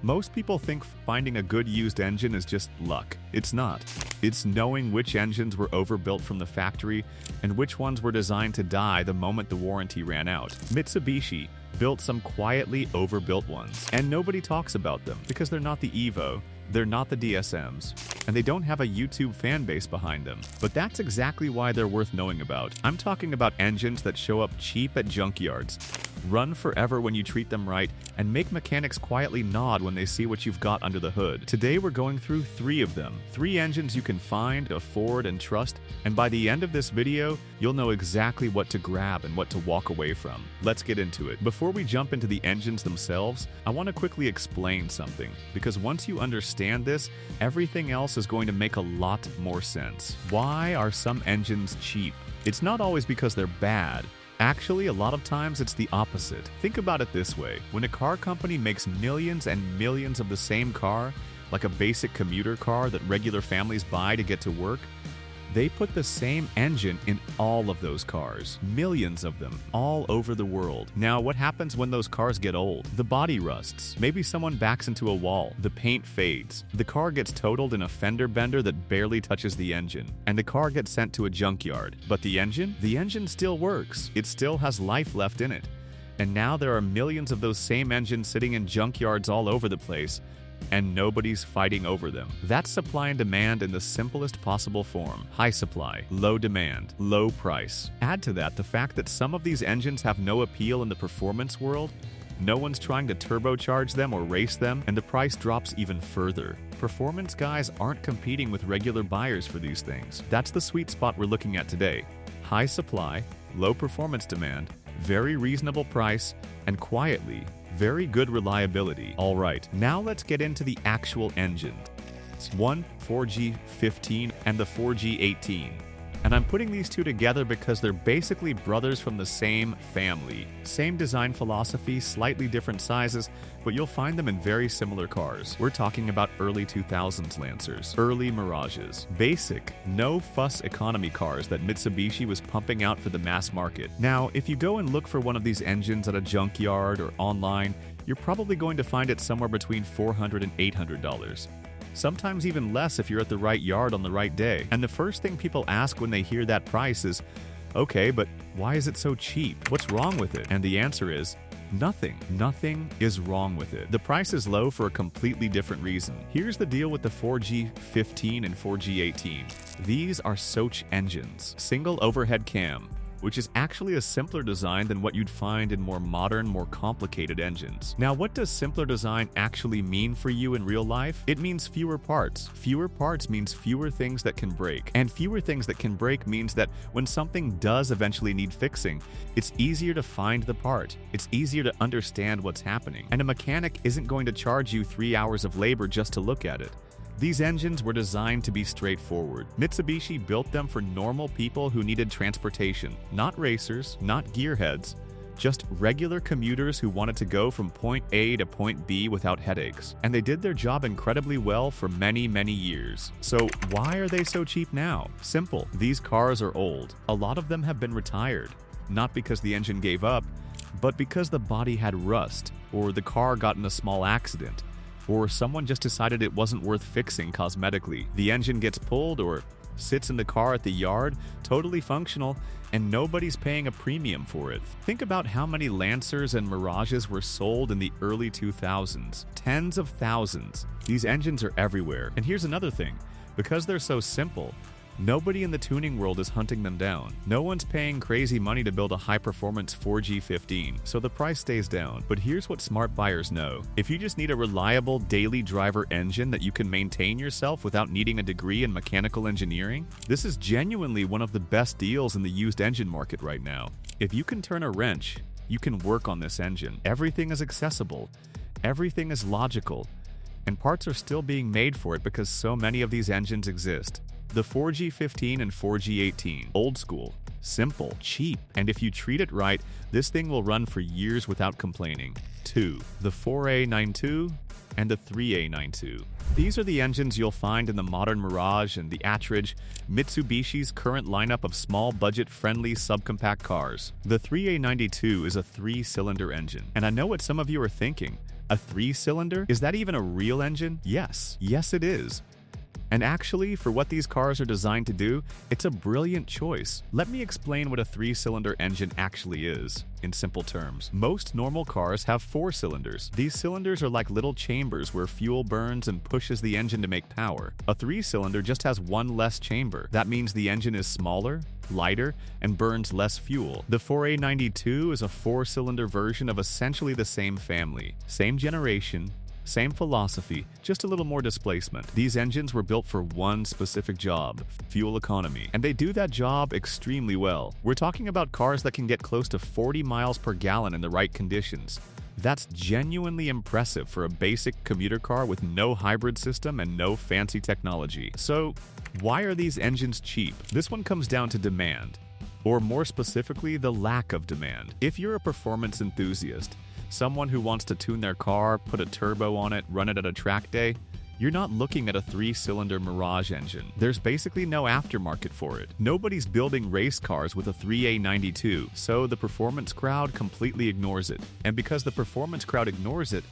Most people think finding a good used engine is just luck. It's not. It's knowing which engines were overbuilt from the factory and which ones were designed to die the moment the warranty ran out. Mitsubishi built some quietly overbuilt ones, and nobody talks about them because they're not the Evo, they're not the DSMs, and they don't have a YouTube fan base behind them. But that's exactly why they're worth knowing about. I'm talking about engines that show up cheap at junkyards, run forever when you treat them right, and make mechanics quietly nod when they see what you've got under the hood. Today we're going through 3 of them. 3 engines you can find, afford, and trust, and by the end of this video, you'll know exactly what to grab and what to walk away from. Let's get into it. Before we jump into the engines themselves, I want to quickly explain something, because once you understand this, everything else is going to make a lot more sense. Why are some engines cheap? It's not always because they're bad. Actually, a lot of times it's the opposite. Think about it this way. When a car company makes millions and millions of the same car, like a basic commuter car that regular families buy to get to work, they put the same engine in all of those cars. Millions of them, all over the world. Now, what happens when those cars get old? The body rusts. Maybe someone backs into a wall. The paint fades. The car gets totaled in a fender bender that barely touches the engine. And the car gets sent to a junkyard. But the engine? The engine still works. It still has life left in it. And now there are millions of those same engines sitting in junkyards all over the place, and nobody's fighting over them. That's supply and demand in the simplest possible form. High supply, low demand, low price. Add to that the fact that some of these engines have no appeal in the performance world, no one's trying to turbocharge them or race them, and the price drops even further. Performance guys aren't competing with regular buyers for these things. That's the sweet spot we're looking at today. High supply, low performance demand, very reasonable price, and quietly, very good reliability. All right, now let's get into the actual engines. One 4G15 and the 4G18. And I'm putting these two together because they're basically brothers from the same family. Same design philosophy, slightly different sizes, but you'll find them in very similar cars. We're talking about early 2000s Lancers, early Mirages, basic, no-fuss economy cars that Mitsubishi was pumping out for the mass market. Now, if you go and look for one of these engines at a junkyard or online, you're probably going to find it somewhere between $400 and $800. Sometimes even less if you're at the right yard on the right day. And the first thing people ask when they hear that price is, okay, but why is it so cheap? What's wrong with it? And the answer is, nothing. Nothing is wrong with it. The price is low for a completely different reason. Here's the deal with the 4G15 and 4G18. These are Soch engines, single overhead cam, which is actually a simpler design than what you'd find in more modern, more complicated engines. Now, what does simpler design actually mean for you in real life? It means fewer parts. Fewer parts means fewer things that can break. And fewer things that can break means that when something does eventually need fixing, it's easier to find the part. It's easier to understand what's happening. And a mechanic isn't going to charge you 3 hours of labor just to look at it. These engines were designed to be straightforward. Mitsubishi built them for normal people who needed transportation. Not racers, not gearheads, just regular commuters who wanted to go from point A to point B without headaches. And they did their job incredibly well for many, many years. So why are they so cheap now? Simple. These cars are old. A lot of them have been retired. Not because the engine gave up, but because the body had rust, or the car got in a small accident, or someone just decided it wasn't worth fixing cosmetically. The engine gets pulled or sits in the car at the yard, totally functional, and nobody's paying a premium for it. Think about how many Lancers and Mirages were sold in the early 2000s. Tens of thousands. These engines are everywhere. And here's another thing. Because they're so simple, nobody in the tuning world is hunting them down. No one's paying crazy money to build a high-performance 4G15, so the price stays down. But here's what smart buyers know. If you just need a reliable daily driver engine that you can maintain yourself without needing a degree in mechanical engineering, this is genuinely one of the best deals in the used engine market right now. If you can turn a wrench, you can work on this engine. Everything is accessible. Everything is logical. And parts are still being made for it because so many of these engines exist. The 4G15 and 4G18, old school, simple, cheap, and if you treat it right, this thing will run for years without complaining. 2. The 4A92 and the 3A92. These are the engines you'll find in the modern Mirage and the Attridge, Mitsubishi's current lineup of small budget-friendly subcompact cars. The 3A92 is a 3-cylinder engine, and I know what some of you are thinking. A 3-cylinder? Is that even a real engine? Yes. Yes, it is. And actually, for what these cars are designed to do, it's a brilliant choice. Let me explain what a 3-cylinder engine actually is, in simple terms. Most normal cars have 4 cylinders. These cylinders are like little chambers where fuel burns and pushes the engine to make power. A 3-cylinder just has one less chamber. That means the engine is smaller, lighter, and burns less fuel. The 4A92 is a 4-cylinder version of essentially the same family. Same generation, same philosophy, just a little more displacement. These engines were built for one specific job, fuel economy, and they do that job extremely well. We're talking about cars that can get close to 40 miles per gallon in the right conditions. That's genuinely impressive for a basic commuter car with no hybrid system and no fancy technology. So, why are these engines cheap? This one comes down to demand, or more specifically, the lack of demand. If you're a performance enthusiast, someone who wants to tune their car, put a turbo on it, run it at a track day, you're not looking at a 3-cylinder Mirage engine. There's basically no aftermarket for it. Nobody's building race cars with a 3A92, so the performance crowd completely ignores it. And because the performance crowd ignores it,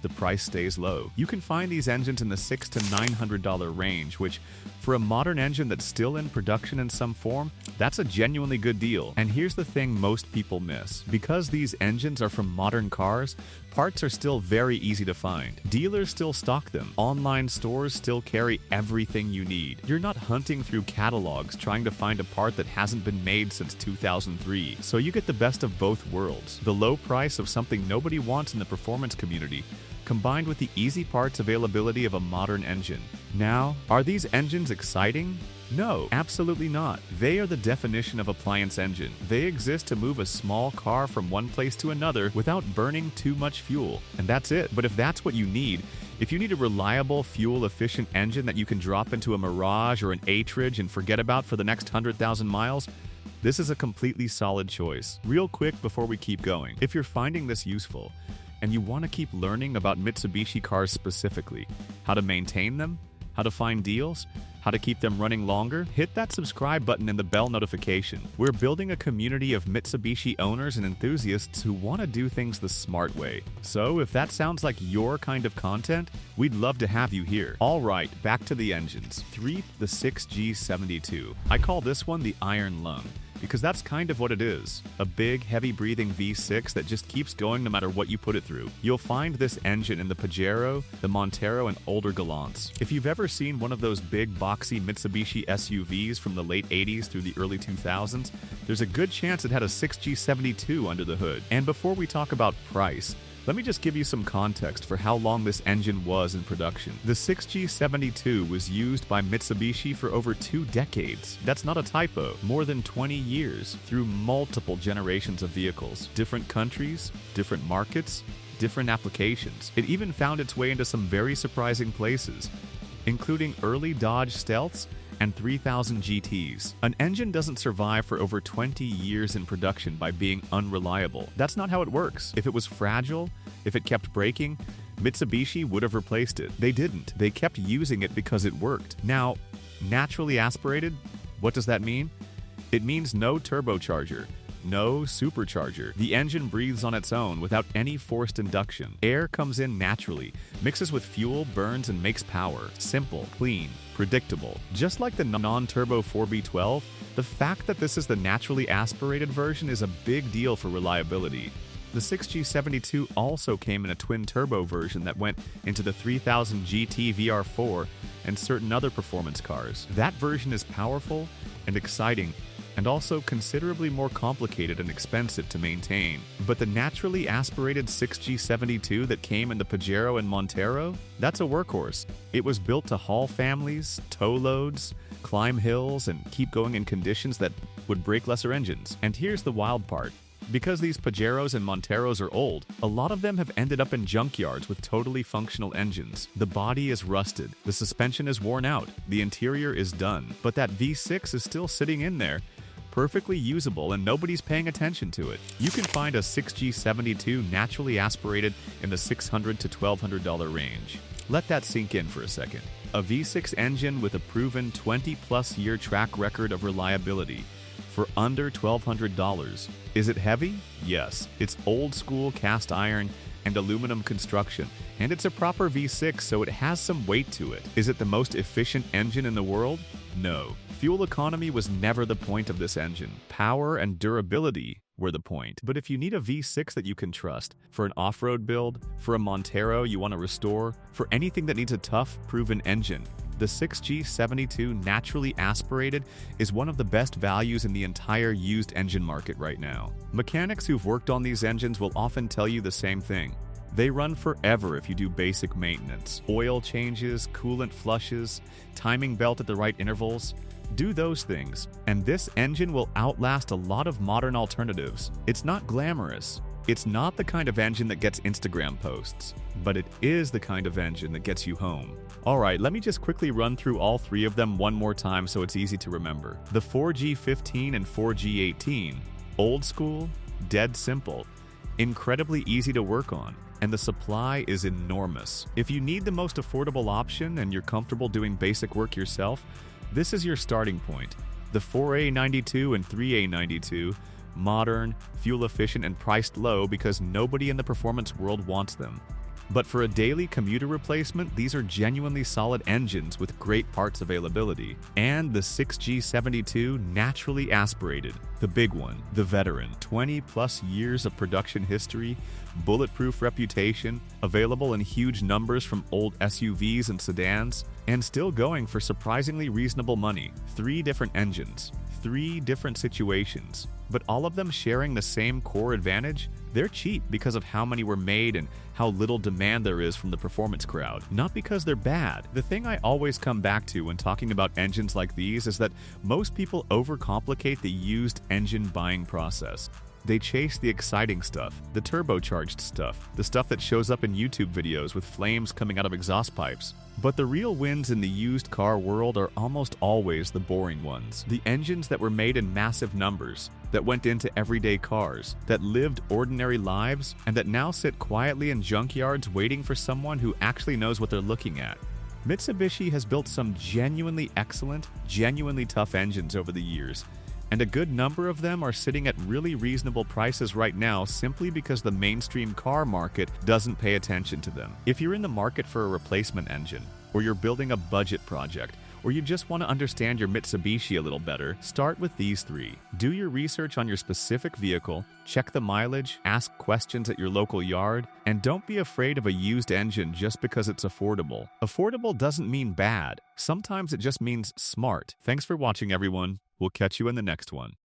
the price stays low. You can find these engines in the $600 to $900 range, which, for a modern engine that's still in production in some form, that's a genuinely good deal. And here's the thing most people miss. Because these engines are from modern cars, parts are still very easy to find. Dealers still stock them. Online stores still carry everything you need. You're not hunting through catalogs trying to find a part that hasn't been made since 2003. So you get the best of both worlds. The low price of something nobody wants in the performance community, combined with the easy parts availability of a modern engine. Now, are these engines exciting? No, absolutely not. They are the definition of appliance engine. They exist to move a small car from one place to another without burning too much fuel. And that's it. But if that's what you need, if you need a reliable, fuel-efficient engine that you can drop into a Mirage or an Atridge and forget about for the next 100,000 miles, this is a completely solid choice. Real quick before we keep going, if you're finding this useful, and you want to keep learning about Mitsubishi cars specifically, how to maintain them, how to find deals, how to keep them running longer, hit that subscribe button and the bell notification. We're building a community of Mitsubishi owners and enthusiasts who want to do things the smart way. So if that sounds like your kind of content, we'd love to have you here. All right, back to the engines. The 6G72. I call this one the Iron Lung, because that's kind of what it is. A big, heavy-breathing V6 that just keeps going no matter what you put it through. You'll find this engine in the Pajero, the Montero, and older Gallants. If you've ever seen one of those big, boxy Mitsubishi SUVs from the late 80s through the early 2000s, there's a good chance it had a 6G72 under the hood. And before we talk about price, let me just give you some context for how long this engine was in production. The 6G72 was used by Mitsubishi for over 2 decades. That's not a typo. More than 20 years, through multiple generations of vehicles. Different countries, different markets, different applications. It even found its way into some very surprising places, including early Dodge Stealths and 3000 GTs. An engine doesn't survive for over 20 years in production by being unreliable. That's not how it works. If it was fragile, if it kept breaking, Mitsubishi would have replaced it. They didn't. They kept using it because it worked. Now, naturally aspirated, what does that mean? It means no turbocharger, no supercharger. The engine breathes on its own without any forced induction. Air comes in naturally, mixes with fuel, burns, and makes power. Simple, clean, predictable. Just like the non-turbo 4B12, the fact that this is the naturally aspirated version is a big deal for reliability. The 6G72 also came in a twin-turbo version that went into the 3000 GT VR4 and certain other performance cars. That version is powerful and exciting, and also considerably more complicated and expensive to maintain. But the naturally aspirated 6G72 that came in the Pajero and Montero, that's a workhorse. It was built to haul families, tow loads, climb hills, and keep going in conditions that would break lesser engines. And here's the wild part. Because these Pajeros and Monteros are old, a lot of them have ended up in junkyards with totally functional engines. The body is rusted, the suspension is worn out, the interior is done, but that V6 is still sitting in there, perfectly usable, and nobody's paying attention to it. You can find a 6G72 naturally aspirated in the $600 to $1,200 range. Let that sink in for a second. A V6 engine with a proven 20-plus year track record of reliability for under $1,200. Is it heavy? Yes. It's old school cast iron, and aluminum construction, and it's a proper V6, so it has some weight to it. Is it the most efficient engine in the world? No. Fuel economy was never the point of this engine. Power and durability were the point. But if you need a V6 that you can trust, for an off-road build, for a Montero you want to restore, for anything that needs a tough, proven engine, the 6G72 naturally aspirated is one of the best values in the entire used engine market right now. Mechanics who've worked on these engines will often tell you the same thing. They run forever if you do basic maintenance. Oil changes, coolant flushes, timing belt at the right intervals. Do those things, and this engine will outlast a lot of modern alternatives. It's not glamorous. It's not the kind of engine that gets Instagram posts, but it is the kind of engine that gets you home. Alright, let me just quickly run through all three of them one more time so it's easy to remember. The 4G15 and 4G18, old school, dead simple, incredibly easy to work on, and the supply is enormous. If you need the most affordable option and you're comfortable doing basic work yourself, this is your starting point. The 4A92 and 3A92, modern, fuel-efficient, and priced low because nobody in the performance world wants them. But for a daily commuter replacement, these are genuinely solid engines with great parts availability. And the 6G72 naturally aspirated, the big one, the veteran. 20+ years of production history, bulletproof reputation, available in huge numbers from old SUVs and sedans, and still going for surprisingly reasonable money. 3 different engines, 3 different situations, but all of them sharing the same core advantage. They're cheap because of how many were made and how little demand there is from the performance crowd, not because they're bad. The thing I always come back to when talking about engines like these is that most people overcomplicate the used engine buying process. They chase the exciting stuff, the turbocharged stuff, the stuff that shows up in YouTube videos with flames coming out of exhaust pipes. But the real wins in the used car world are almost always the boring ones. The engines that were made in massive numbers, that went into everyday cars, that lived ordinary lives, and that now sit quietly in junkyards waiting for someone who actually knows what they're looking at. Mitsubishi has built some genuinely excellent, genuinely tough engines over the years, and a good number of them are sitting at really reasonable prices right now simply because the mainstream car market doesn't pay attention to them. If you're in the market for a replacement engine, or you're building a budget project, or you just want to understand your Mitsubishi a little better, start with these 3. Do your research on your specific vehicle, check the mileage, ask questions at your local yard, and don't be afraid of a used engine just because it's affordable. Affordable doesn't mean bad. Sometimes it just means smart. Thanks for watching, everyone. We'll catch you in the next one.